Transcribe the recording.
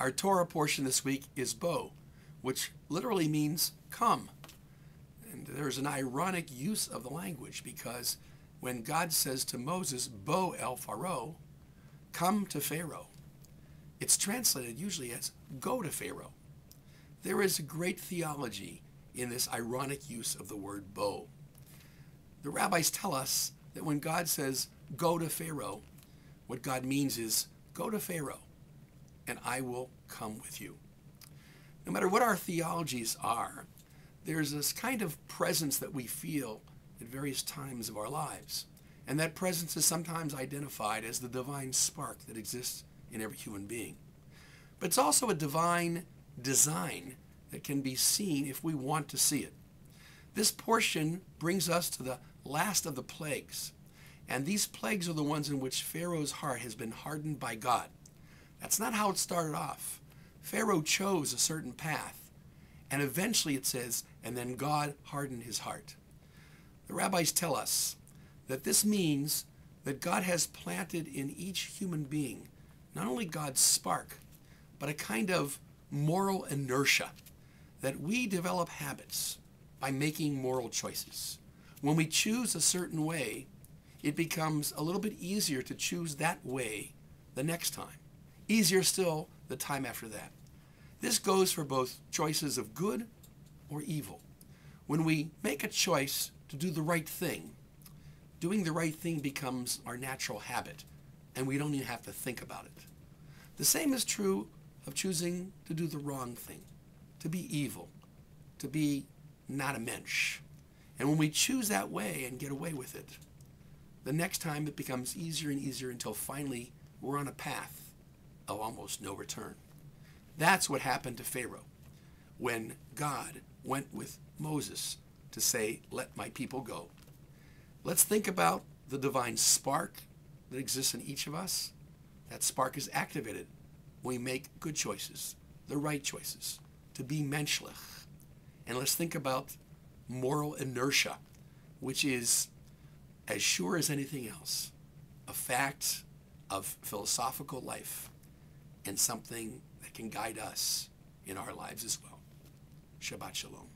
Our Torah portion this week is bo, which literally means come. And there's an ironic use of the language because when God says to Moses, bo el Pharaoh, come to Pharaoh, it's translated usually as go to Pharaoh. There is a great theology in this ironic use of the word bo. The rabbis tell us that when God says go to Pharaoh, what God means is go to Pharaoh and I will come with you. No matter what our theologies are, there's this kind of presence that we feel at various times of our lives. And that presence is sometimes identified as the divine spark that exists in every human being. But it's also a divine design that can be seen if we want to see it. This portion brings us to the last of the plagues. And these plagues are the ones in which Pharaoh's heart has been hardened by God. That's not how it started off. Pharaoh chose a certain path, and eventually it says, and then God hardened his heart. The rabbis tell us that this means that God has planted in each human being not only God's spark, but a kind of moral inertia, that we develop habits by making moral choices. When we choose a certain way, it becomes a little bit easier to choose that way the next time. Easier still the time after that. This goes for both choices of good or evil. When we make a choice to do the right thing, doing the right thing becomes our natural habit, and we don't even have to think about it. The same is true of choosing to do the wrong thing, to be evil, to be not a mensch. And when we choose that way and get away with it, the next time it becomes easier and easier until finally we're on a path of almost no return. That's what happened to Pharaoh when God went with Moses to say, let my people go. Let's think about the divine spark that exists in each of us. That spark is activated when we make good choices, the right choices, to be menschlich. And let's think about moral inertia, which is as sure as anything else, a fact of philosophical life and something that can guide us in our lives as well. Shabbat Shalom.